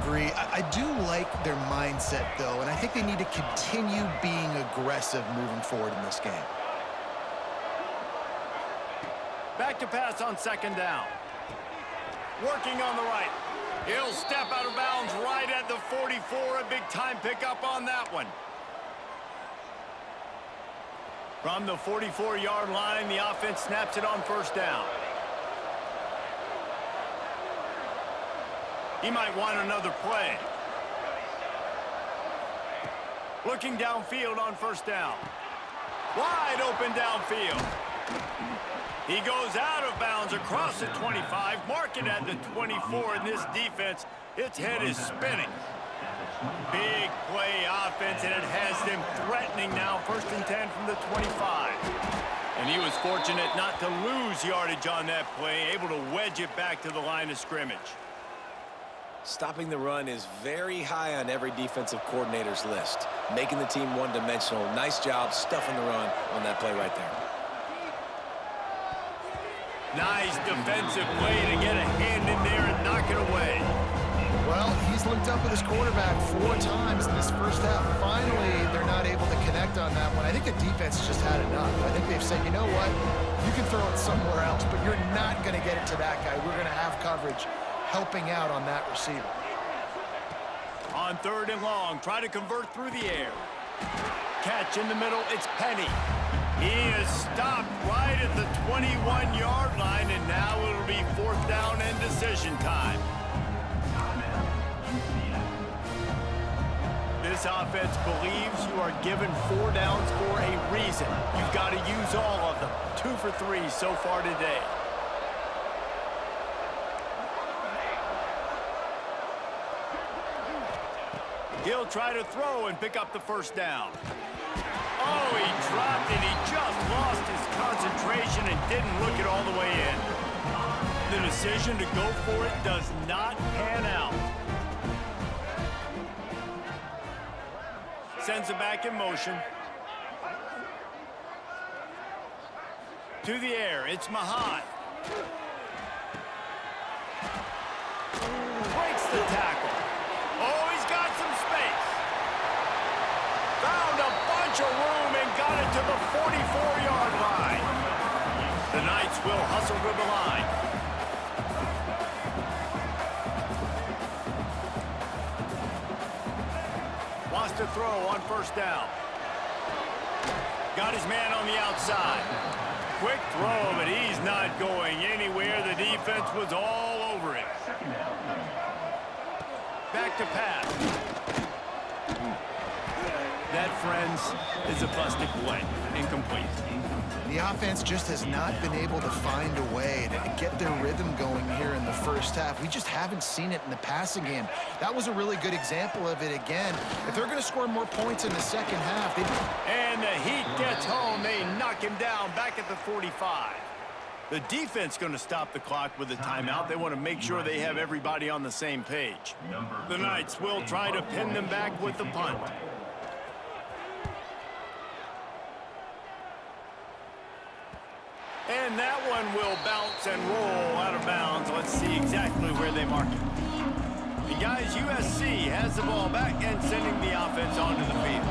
agree. I do like their mindset, though, and I think they need to continue being aggressive moving forward in this game. Back to pass on second down. Working on the right. He'll step out of bounds right at the 44. A big-time pickup on that one. From the 44-yard line, the offense snaps it on first down. He might want another play. Looking downfield on first down. Wide open downfield. He goes out of bounds across the 25, marking at the 24 in this defense. Its head is spinning. Big play offense, and it has them threatening now. 1st and 10 from the 25. And he was fortunate not to lose yardage on that play, able to wedge it back to the line of scrimmage. Stopping the run is very high on every defensive coordinator's list. Making the team one-dimensional. Nice job stuffing the run on that play right there. Nice defensive play to get a hand in there and knock it away. Well, he's linked up with his quarterback 4 times in this first half. Finally, they're not able to connect on that one. I think the defense just had enough. I think they've said, you know what? You can throw it somewhere else, but you're not going to get it to that guy. We're going to have coverage helping out on that receiver. On 3rd and long, try to convert through the air. Catch in the middle, it's Penny. He is stopped right at the 21-yard line, and now it'll be 4th down and decision time. This offense believes you are given 4 downs for a reason. You've got to use all of them. 2 for 3 so far today. He'll try to throw and pick up the 1st down. Oh, he dropped it. He just lost his concentration and didn't look it all the way in. The decision to go for it does not pan out. Sends it back in motion. To the air, it's Mahan. Breaks the tackle. Oh, he's got some space. Found a bunch of room and got it to the 44-yard line. The Knights will hustle to the line. Wants to throw on 1st down. Got his man on the outside. Quick throw, but he's not going anywhere. The defense was all over him. Back to pass. That, friends, is a busted play. Incomplete. The offense just has not been able to find a way to get their rhythm going here in the first half. We just haven't seen it in the passing game. That was a really good example of it again. If they're going to score more points in the second half, and the heat gets home. They knock him down back at the 45. The defense going to stop the clock with a timeout. They want to make sure they have everybody on the same page. The Knights will try to pin them back with the punt. And that one will bounce and roll out of bounds. Let's see exactly where they mark it. The guys, USC has the ball back and sending the offense onto the field.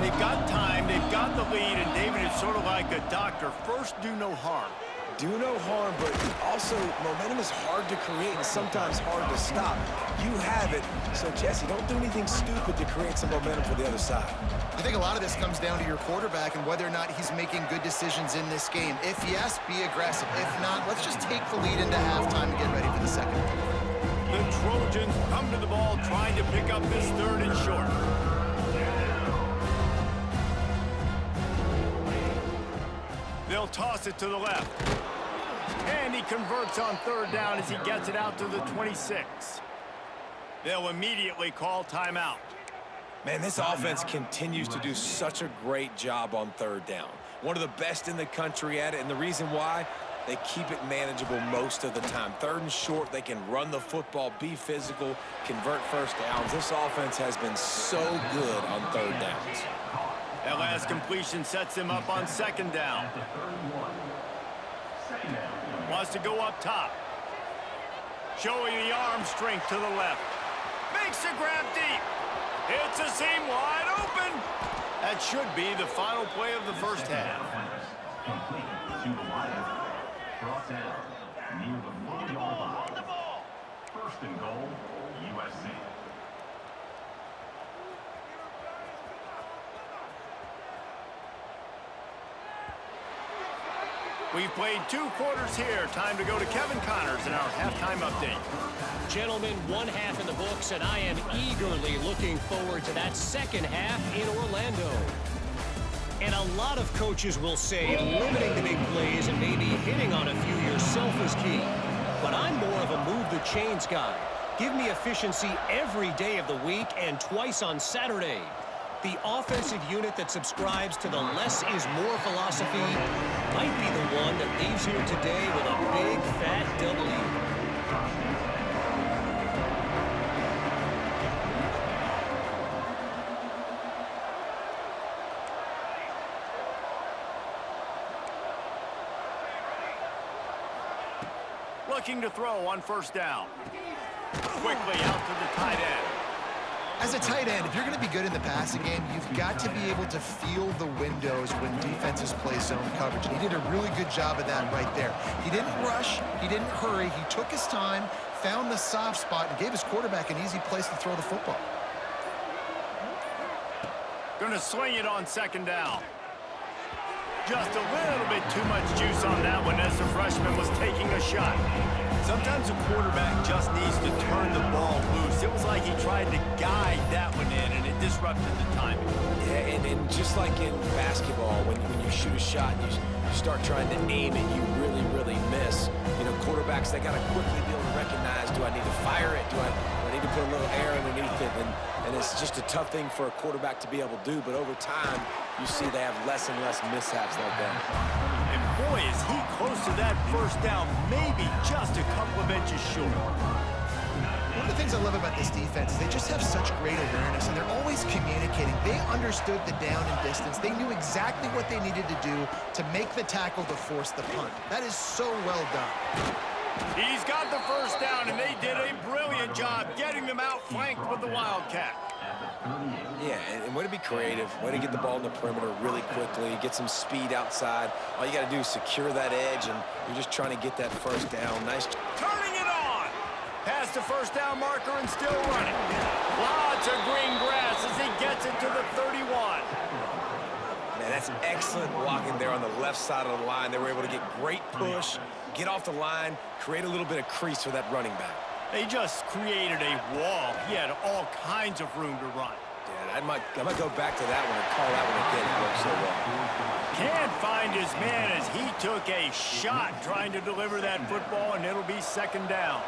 They've got time, they've got the lead, and David is sort of like a doctor. First, do no harm. Do no harm, but also momentum is hard to create and sometimes hard to stop. You have it, so Jesse, don't do anything stupid to create some momentum for the other side. I think a lot of this comes down to your quarterback and whether or not he's making good decisions in this game. If yes, be aggressive. If not, let's just take the lead into halftime and get ready for the second. The Trojans come to the ball trying to pick up this 3rd and short. They'll toss it to the left. And he converts on 3rd down as he gets it out to the 26. They'll immediately call timeout. Man, this offense continues to do such a great job on 3rd down. One of the best in the country at it, and the reason why, they keep it manageable most of the time. 3rd and short, they can run the football, be physical, convert 1st downs. This offense has been so good on 3rd downs. That last completion sets him up on 2nd down. Wants to go up top. Showing the arm strength to the left. Makes a grab deep. It's a seam wide open. That should be the final play of the first half. Complete to the line. Brought down near the 40-yard line. First and goal, USC. We've played 2 quarters here. Time to go to Kevin Connors in our halftime update. Gentlemen, one half in the books, and I am eagerly looking forward to that second half in Orlando. And a lot of coaches will say limiting the big plays and maybe hitting on a few yourself is key. But I'm more of a move the chains guy. Give me efficiency every day of the week and twice on Saturday. The offensive unit that subscribes to the less is more philosophy might be the one that leaves here today with a big fat W. Looking to throw on first down. Quickly out to the tight end. As a tight end, if you're going to be good in the passing game, you've got to be able to feel the windows when defenses play zone coverage. And he did a really good job of that right there. He didn't rush. He didn't hurry. He took his time, found the soft spot, and gave his quarterback an easy place to throw the football. Going to swing it on second down. Just a little bit too much juice on that one as the freshman was taking a shot. Sometimes a quarterback just needs to turn the ball loose. It was like he tried to guide that one in, and it disrupted the timing. Yeah, and just like in basketball, when you shoot a shot and you start trying to aim it, you really miss. You know, quarterbacks, they got to quickly be able to recognize, do I need to fire it? Do I need to put a little air underneath it? And it's just a tough thing for a quarterback to be able to do. But over time, you see they have less and less mishaps like that. And boy, is he close to that first down, maybe just a couple of inches short. One of the things I love about this defense is they just have such great awareness, and they're always communicating. They understood the down and distance. They knew exactly what they needed to do to make the tackle to force the punt. That is so well done. He's got the first down, and they did a brilliant job getting them outflanked with the Wildcat. Yeah, and way to be creative, way to get the ball in the perimeter really quickly, get some speed outside. All you got to do is secure that edge, and you're just trying to get that first down. Nice. Turning it on. Past the first down marker and still running. Lots of green grass as he gets it to the 31. Man, that's excellent blocking there on the left side of the line. They were able to get great push, get off the line, create a little bit of crease for that running back. They just created a wall. He had all kinds of room to run. Yeah, I might go back to that one and call that one again. It worked so well. Can't find his man as he took a shot trying to deliver that football, and it'll be second down.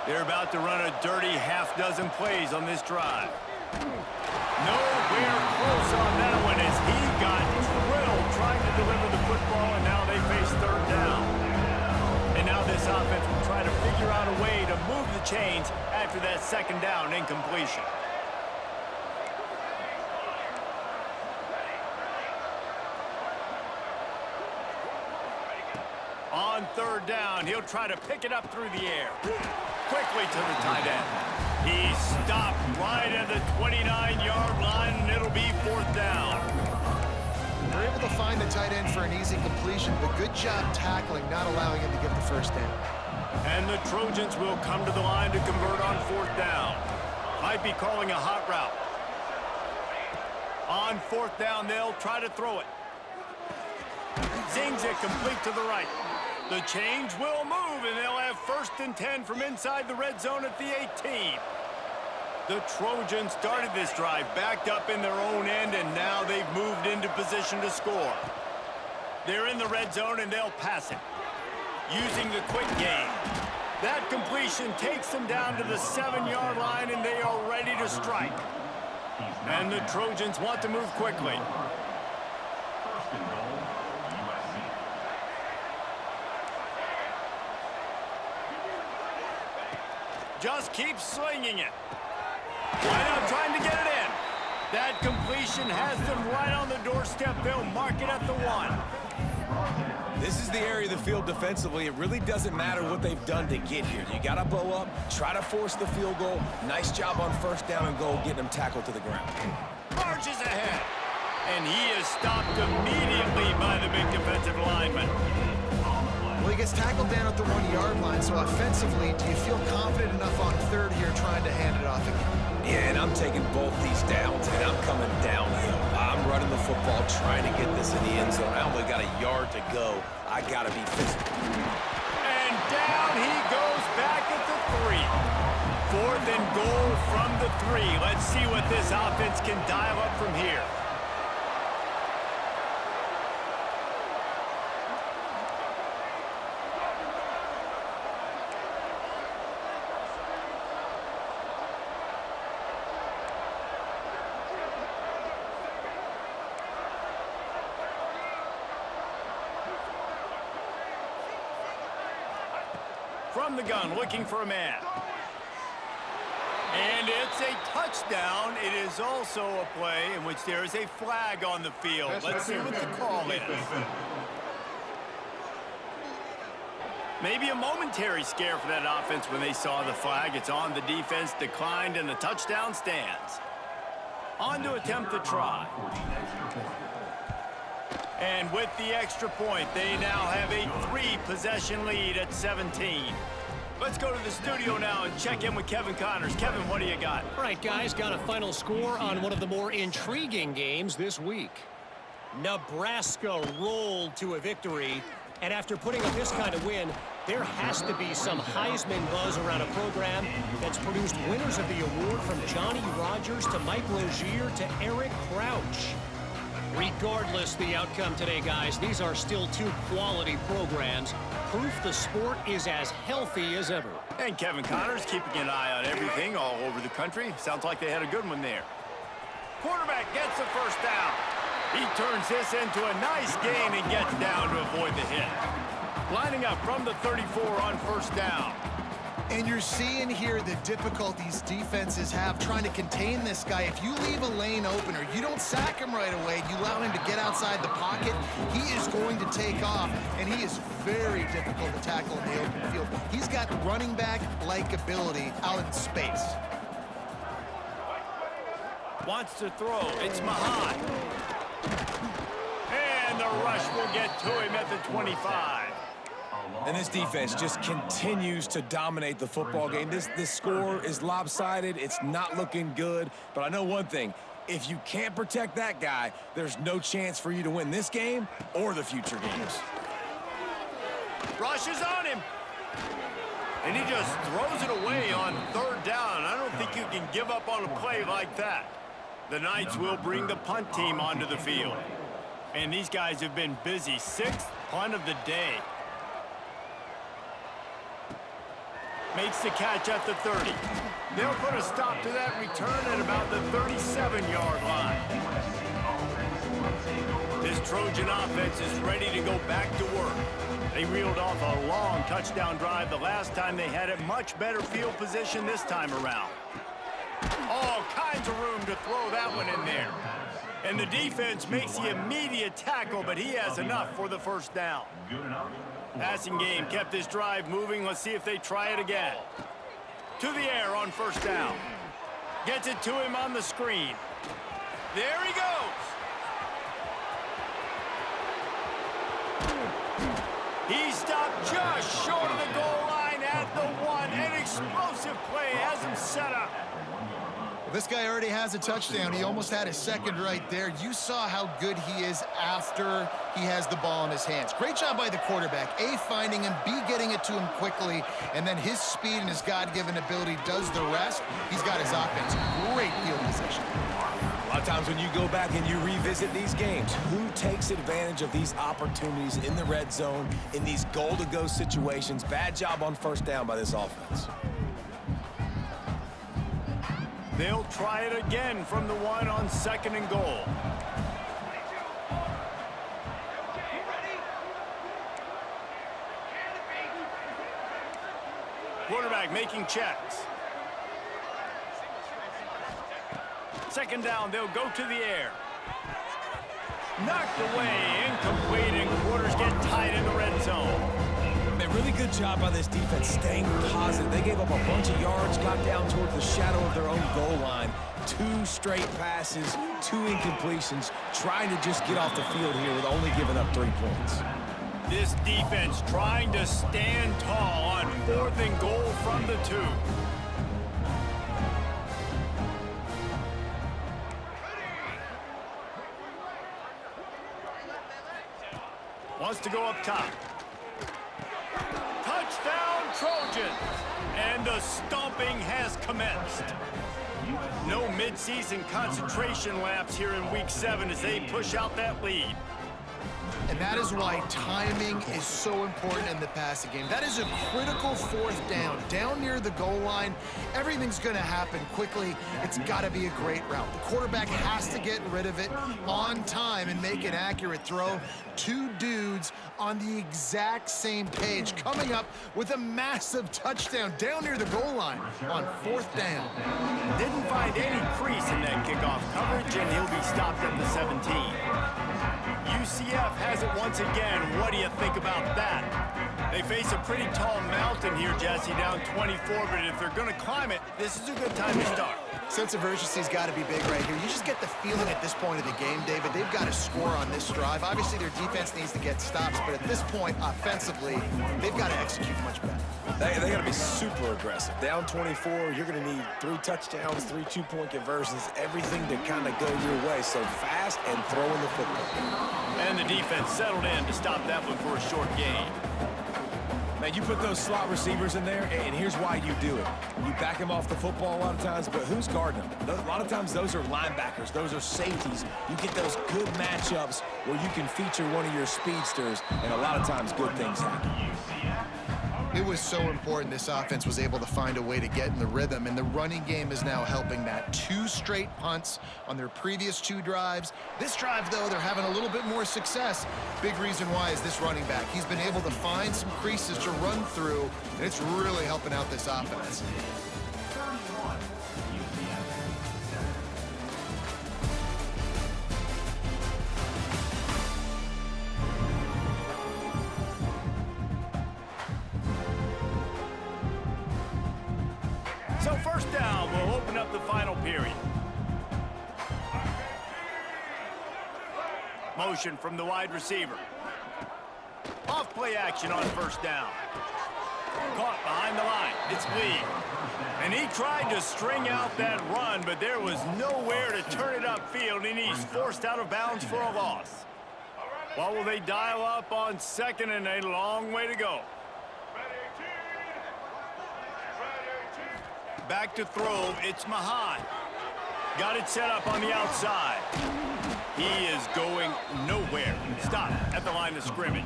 They're about to run a dirty half-dozen plays on this drive. Nowhere close on that one as he got drilled trying to deliver the football, and now they face third down. And now this offense will try to figure out a way to move the chains after that second down incompletion. On third down, he'll try to pick it up through the air. Quickly to the tight end. He stopped right at the 29-yard line, and it'll be fourth down. They're able to find the tight end for an easy completion, but good job tackling, not allowing him to get the first down. And the Trojans will come to the line to convert on fourth down. Might be calling a hot route. On fourth down, they'll try to throw it. Zings it complete to the right. The change will move, and they'll have first and 10 from inside the red zone at the 18. The Trojans started this drive backed up in their own end, and now they've moved into position to score. They're in the red zone, and they'll pass it. Using the quick game. That completion takes them down to the 7-yard line, and they are ready to strike. And the Trojans want to move quickly. First and goal, USC. Just keep slinging it. Right out trying to get it in. That completion has them right on the doorstep. They'll mark it at the 1. This is the area of the field defensively. It really doesn't matter what they've done to get here. You got to bow up, try to force the field goal. Nice job on first down and goal, getting them tackled to the ground. Marches ahead. And he is stopped immediately by the big defensive lineman. Well, he gets tackled down at the 1-yard line, so offensively, do you feel confident enough on third here trying to hand it off again? Yeah, and I'm taking both these downs, and I'm coming downhill. I'm running the football, trying to get this in the end zone. I only got a yard to go. I got to be physical. And down he goes back at the 3. 4th and goal from the 3. Let's see what this offense can dial up from here. From the gun, looking for a man. And it's a touchdown. It is also a play in which there is a flag on the field. Let's see what the call is. Maybe a momentary scare for that offense when they saw the flag. It's on, the defense declined, and the touchdown stands. On to attempt the try. And with the extra point, they now have a 3-possession lead at 17. Let's go to the studio now and check in with Kevin Connors. Kevin, what do you got? All right, guys, got a final score on one of the more intriguing games this week. Nebraska rolled to a victory, and after putting up this kind of win, there has to be some Heisman buzz around a program that's produced winners of the award from Johnny Rodgers to Mike Rozier to Eric Crouch. Regardless the outcome today, guys, these are still 2 quality programs. Proof the sport is as healthy as ever. And Kevin Connors keeping an eye on everything all over the country. Sounds like they had a good one there. Quarterback gets the first down. He turns this into a nice gain and gets down to avoid the hit. Lining up from the 34 on first down. And you're seeing here the difficulties defenses have trying to contain this guy. If you leave a lane open or you don't sack him right away, you allow him to get outside the pocket, he is going to take off, and he is very difficult to tackle in the open field. He's got running back-like ability out in space. Wants to throw. It's Mahan. And the rush will get to him at the 25. And this defense just continues to dominate the football game. This score is lopsided. It's not looking good. But I know one thing. If you can't protect that guy, there's no chance for you to win this game or the future games. Rush is on him. And he just throws it away on third down. I don't think you can give up on a play like that. The Knights will bring the punt team onto the field. And these guys have been busy. 6th punt of the day. Makes the catch at the 30. They'll put a stop to that return at about the 37-yard line. This Trojan offense is ready to go back to work. They reeled off a long touchdown drive the last time they had a much better field position this time around. All kinds of room to throw that one in there. And the defense makes the immediate tackle, but he has enough for the first down. Passing game kept this drive moving. Let's see if they try it again. To the air on first down. Gets it to him on the screen. There he goes. He stopped just short of the goal line at the 1. An explosive play has him set up. This guy already has a touchdown. He almost had his second right there. You saw how good he is after he has the ball in his hands. Great job by the quarterback. A, finding him, B, getting it to him quickly, and then his speed and his God-given ability does the rest. He's got his offense. Great field position. A lot of times when you go back and you revisit these games, who takes advantage of these opportunities in the red zone, in these goal-to-go situations? Bad job on first down by this offense. They'll try it again from the 1 on 2nd and goal. Quarterback making checks. 2nd down, they'll go to the air. Knocked away, incomplete, and quarters get tight in the red zone. A really good job by this defense staying positive. They gave up a bunch of yards, got down towards the shadow of their own goal line. 2 straight passes, 2 incompletions, trying to just get off the field here with only giving up 3 points. This defense trying to stand tall on 4th and goal from the 2. Wants to go up top. Touchdown, Trojans! And the stomping has commenced. No midseason concentration laps here in Week 7 as they push out that lead. And that is why timing is so important in the passing game. That is a critical 4th down. Down near the goal line, everything's going to happen quickly. It's got to be a great route. The quarterback has to get rid of it on time and make an accurate throw. 2 dudes on the exact same page, coming up with a massive touchdown down near the goal line on 4th down. Didn't find any crease in that kickoff coverage, and he'll be stopped at the 17. UCF has it once again. What do you think about that? They face a pretty tall mountain here, Jesse, down 24, but if they're going to climb it, this is a good time to start. Sense of urgency's got to be big right here. You just get the feeling at this point of the game, David, they've got to score on this drive. Obviously, their defense needs to get stops, but at this point, offensively, they've got to execute much better. They got to be super aggressive. Down 24, you're going to need 3 touchdowns, 3 2-point conversions, everything to kind of go your way. So fast and throwing the football. And the defense settled in to stop that one for a short gain. Man, you put those slot receivers in there, and here's why you do it. You back them off the football a lot of times, but who's guarding them? A lot of times those are linebackers. Those are safeties. You get those good matchups where you can feature one of your speedsters, and a lot of times good things happen. It was so important this offense was able to find a way to get in the rhythm, and the running game is now helping that. 2 straight punts on their previous 2 drives. This drive, though, they're having a little bit more success. Big reason why is this running back. He's been able to find some creases to run through, and it's really helping out this offense. So 1st down will open up the final period. Motion from the wide receiver. Off play action on 1st down. Caught behind the line. It's Lee. And he tried to string out that run, but there was nowhere to turn it upfield, and he's forced out of bounds for a loss. What will they dial up on 2nd and a long way to go? Back to throw, it's Mahan. Got it set up on the outside. He is going nowhere. Stop at the line of scrimmage.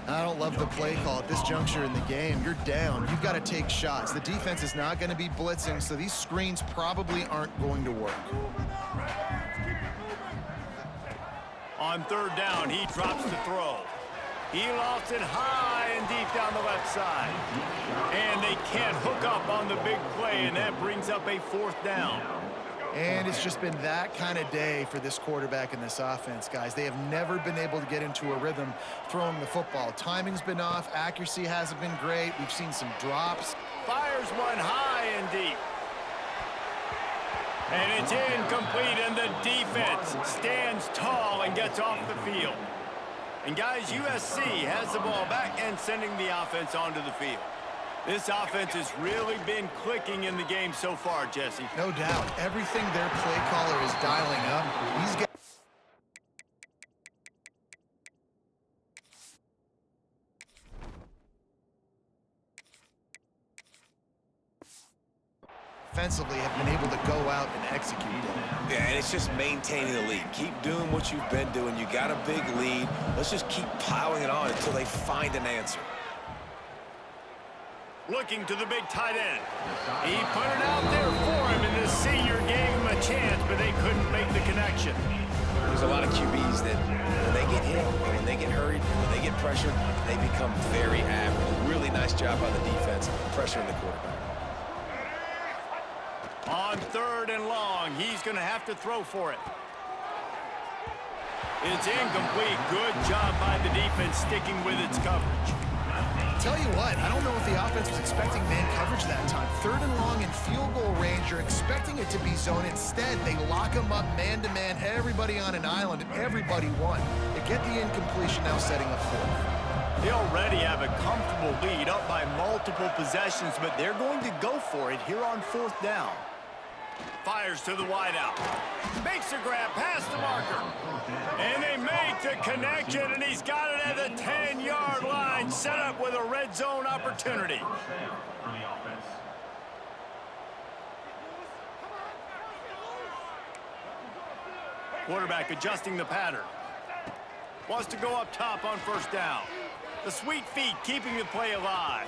I don't love the play call at this juncture in the game. You're down. You've got to take shots. The defense is not going to be blitzing, so these screens probably aren't going to work. On 3rd down, he drops to throw. He lofts it high and deep down the left side. And they can't hook up on the big play, and that brings up a 4th down. And it's just been that kind of day for this quarterback and this offense, guys. They have never been able to get into a rhythm throwing the football. Timing's been off. Accuracy hasn't been great. We've seen some drops. Fires one high and deep. And it's incomplete, and the defense stands tall and gets off the field. And guys, USC has the ball back and sending the offense onto the field. This offense has really been clicking in the game so far, Jesse. No doubt. Everything their play caller is dialing up, he's got. Offensively have been able to go out and execute that. Yeah, and it's just maintaining the lead. Keep doing what you've been doing. You got a big lead. Let's just keep piling it on until they find an answer. Looking to the big tight end. He put it out there for him, and the senior gave him a chance, but they couldn't make the connection. There's a lot of QBs that when they get hit, when they get hurried, when they get pressured, they become very average. Really nice job by the defense pressuring the quarterback. On 3rd and long, he's going to have to throw for it. It's incomplete. Good job by the defense sticking with its coverage. Tell you what, I don't know if the offense was expecting man coverage that time. 3rd and long in field goal range, you're expecting it to be zone. Instead, they lock them up man-to-man, everybody on an island, and everybody won. They get the incompletion, now setting up 4th. They already have a comfortable lead up by multiple possessions, but they're going to go for it here on 4th down. Fires to the wideout. Makes a grab past the marker. And they make the connection, and he's got it at the 10-yard line, set up with a red zone opportunity. Quarterback adjusting the pattern. Wants to go up top on 1st down. The sweet feet keeping the play alive.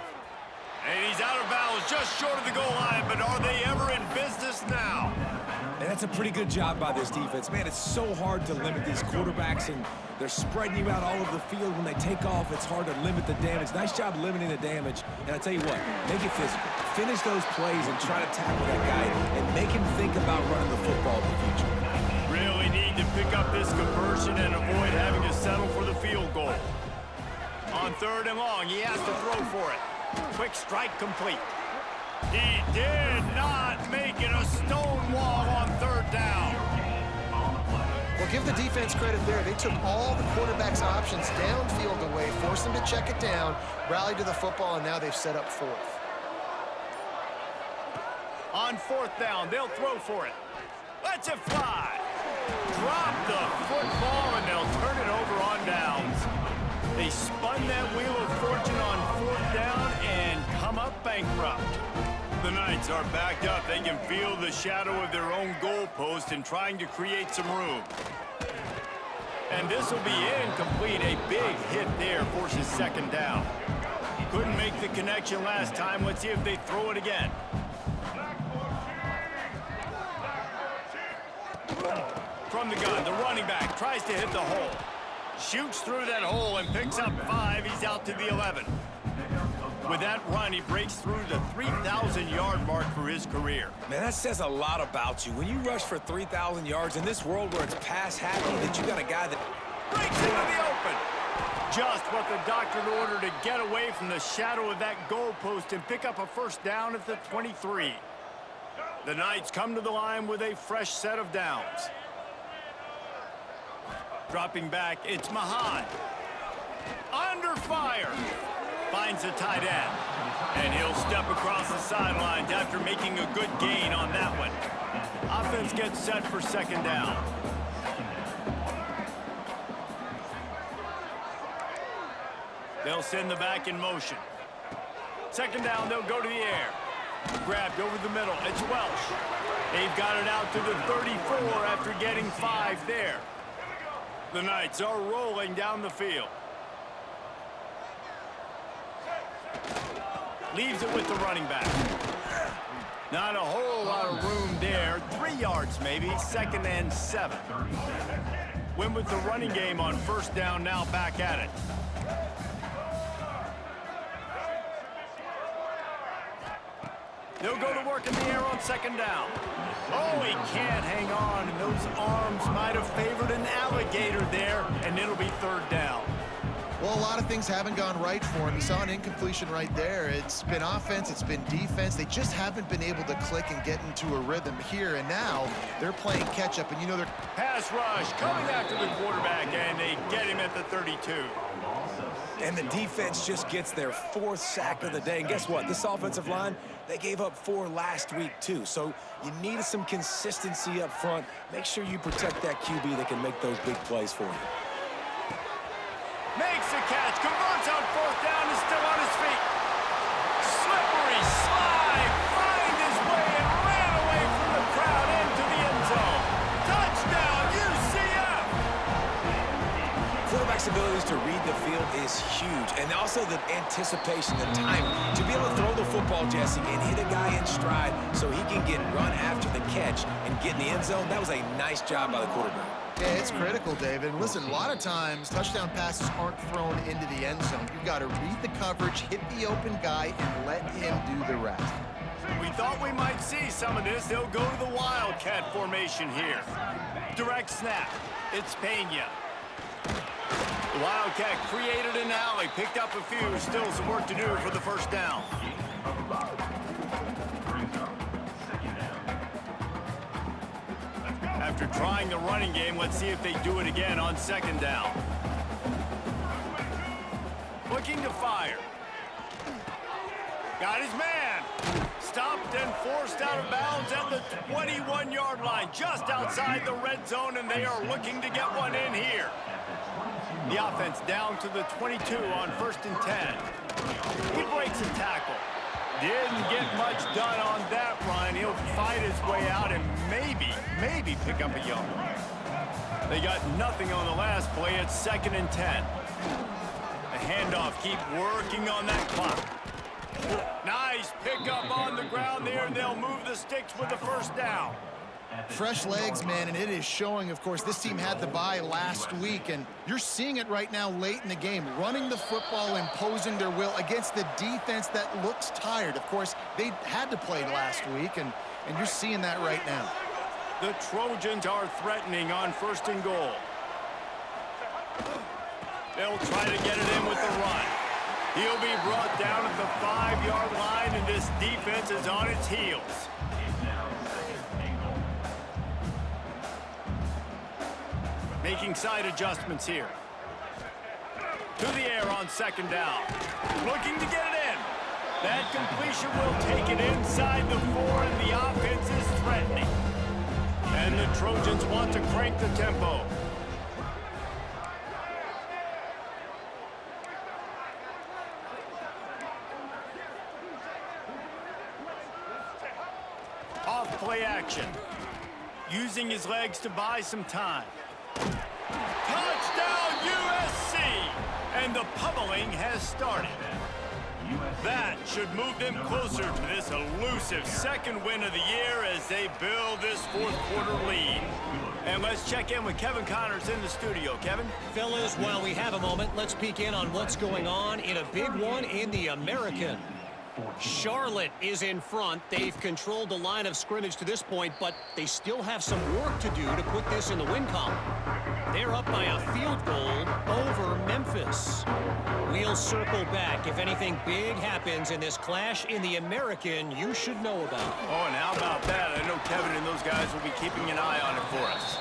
And he's out of bounds just short of the goal line, but are they ever in business now? And that's a pretty good job by this defense. Man, it's so hard to limit these quarterbacks, and they're spreading you out all over the field. When they take off, it's hard to limit the damage. Nice job limiting the damage. And I tell you what, make it physical. Finish those plays and try to tackle that guy and make him think about running the football in the future. Really need to pick up this conversion and avoid having to settle for the field goal. On 3rd and long, he has to throw for it. Quick strike complete. He did not make it a stone wall on 3rd down. Well, give the defense credit there. They took all the quarterback's options downfield away, forced them to check it down, rallied to the football, and now they've set up 4th. On 4th down, they'll throw for it. Let's it fly. Drop the football, and they'll turn it over on downs. They spun that wheel of fortune on 4th down and come up bankrupt. The Knights are backed up. They can feel the shadow of their own goalpost and trying to create some room. And this will be incomplete. A big hit there forces 2nd down. Couldn't make the connection last time. Let's see if they throw it again. From the gun, the running back tries to hit the hole. Shoots through that hole and picks up 5. He's out to the 11. With that run, he breaks through the 3,000-yard mark for his career. Man, that says a lot about you. When you rush for 3,000 yards in this world where it's pass happy, that you got a guy that Breaks into the open. Just what the doctor ordered to get away from the shadow of that goalpost and pick up a 1st down at the 23. The Knights come to the line with a fresh set of downs. Dropping back, it's Mahan. Under fire. Finds the tight end. And he'll step across the sidelines after making a good gain on that one. Offense gets set for 2nd down. They'll send the back in motion. 2nd down, they'll go to the air. Grabbed over the middle, it's Welsh. They've got it out to the 34 after getting 5 there. The Knights are rolling down the field. Leaves it with the running back. Not a whole lot of room there. 3 yards maybe, 2nd and 7. Win with the running game on 1st down, now back at it. They'll go to work in the air on 2nd down. Oh, he can't hang on, and those arms might have favored an alligator there, and it'll be 3rd down. Well, a lot of things haven't gone right for him. He saw an incompletion right there. It's been offense, it's been defense. They just haven't been able to click and get into a rhythm here, and now they're playing catch-up, and you know they're... Pass rush coming after the quarterback, and they get him at the 32. And the defense just gets their 4th sack of the day. And guess what? This offensive line, they gave up 4 last week, too. So you need some consistency up front. Make sure you protect that QB that can make those big plays for you. Makes the catch, converts on 4th down, is still on his feet. Slippery slide, find his way and ran away from the crowd into the end zone. Touchdown, UCF! Quarterback's abilities to read the field is huge, and also the anticipation, the timing. To be able to throw the football, Jesse, and hit a guy in stride so he can get run after the catch and get in the end zone, that was a nice job by the quarterback. Yeah, it's critical, David. Listen, a lot of times, touchdown passes aren't thrown into the end zone. You've got to read the coverage, hit the open guy, and let him do the rest. We thought we might see some of this. They'll go to the Wildcat formation here. Direct snap. It's Pena. The Wildcat created an alley, picked up a few, still some work to do for the first down. After trying the running game, let's see if they do it again on second down. Looking to fire. Got his man. Stopped and forced out of bounds at the 21-yard line, just outside the red zone, and they are looking to get one in here. The offense down to the 22 on 1st and 10. He breaks a tackle. Didn't get much done on that run. He'll fight his way out and maybe pick up a yard. They got nothing on the last play. It's 2nd and 10. The handoff, keep working on that clock. Nice pickup on the ground there, and they'll move the sticks with the first down. Fresh legs, man, and it is showing. Of course, this team had the bye last week, and you're seeing it right now late in the game, running the football, imposing their will against the defense that looks tired. Of course, they had to play last week, and you're seeing that right now. The Trojans are threatening on 1st and goal. They'll try to get it in with the run. He'll be brought down at the 5-yard line, and this defense is on its heels. Making side adjustments here. To the air on 2nd down. Looking to get it in. That completion will take it inside the 4, and the offense is threatening. And the Trojans want to crank the tempo. Off play action. Using his legs to buy some time. Touchdown USC! And the pummeling has started. That should move them closer to this elusive 2nd win of the year as they build this 4th quarter lead. And let's check in with Kevin Connors in the studio. Kevin? Fellas, while we have a moment, let's peek in on what's going on in a big one in the American. Charlotte is in front. They've controlled the line of scrimmage to this point, but they still have some work to do to put this in the win column. They're up by a field goal over Memphis. We'll circle back. If anything big happens in this clash in the American, you should know about. Oh, and how about that? I know Kevin and those guys will be keeping an eye on it for us.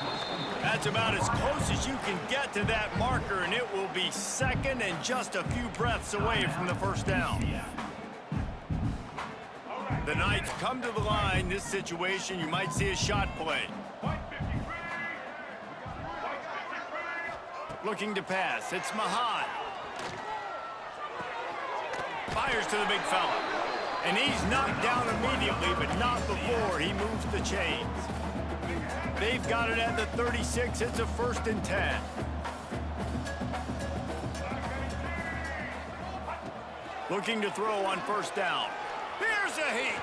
That's about as close as you can get to that marker, and it will be 2nd and just a few breaths away from the first down. The Knights come to the line. This situation, you might see a shot play. Looking to pass. It's Mahan. Fires to the big fella. And he's knocked down immediately, but not before he moves the chains. They've got it at the 36. It's a 1st and 10. Looking to throw on 1st down. Here's a heat.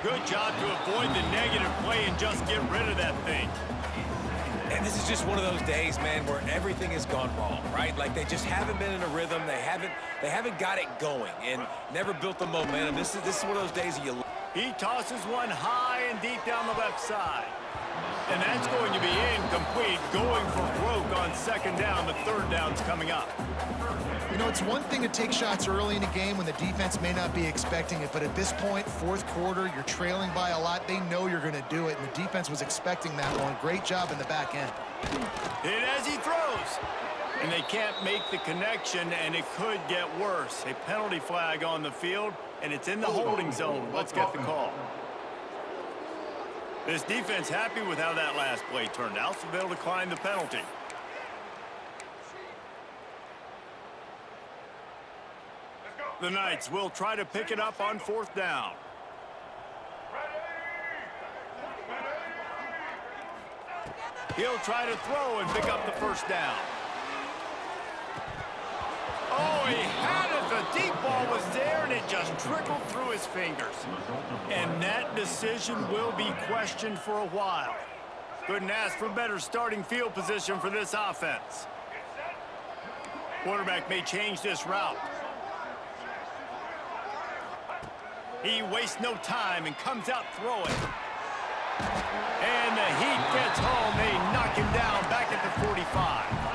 Good job to avoid the negative play and just get rid of that thing. And this is just one of those days, man, where everything has gone wrong, right? Like they just haven't been in a rhythm. They haven't got it going and never built the momentum. This is one of those days you. He tosses one high and deep down the left side. And that's going to be incomplete, going for broke on 2nd down. The 3rd down's coming up. You know, it's one thing to take shots early in the game when the defense may not be expecting it, but at this point, 4th quarter, you're trailing by a lot. They know you're going to do it, and the defense was expecting that one. Great job in the back end. Hit as he throws. And they can't make the connection, and it could get worse. A penalty flag on the field, and it's in the holding zone. Let's get the call. This defense happy with how that last play turned out, so they'll decline the penalty. The Knights will try to pick it up on 4th down. He'll try to throw and pick up the 1st down. Oh, he had it. The deep ball was there, and it just trickled through his fingers. And that decision will be questioned for a while. Couldn't ask for better starting field position for this offense. Quarterback may change this route. He wastes no time and comes out throwing. And the heat gets home. They knock him down back at the 45.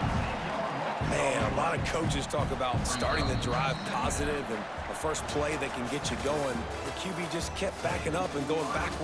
Man, a lot of coaches talk about starting the drive positive and the first play that can get you going. The QB just kept backing up and going backwards.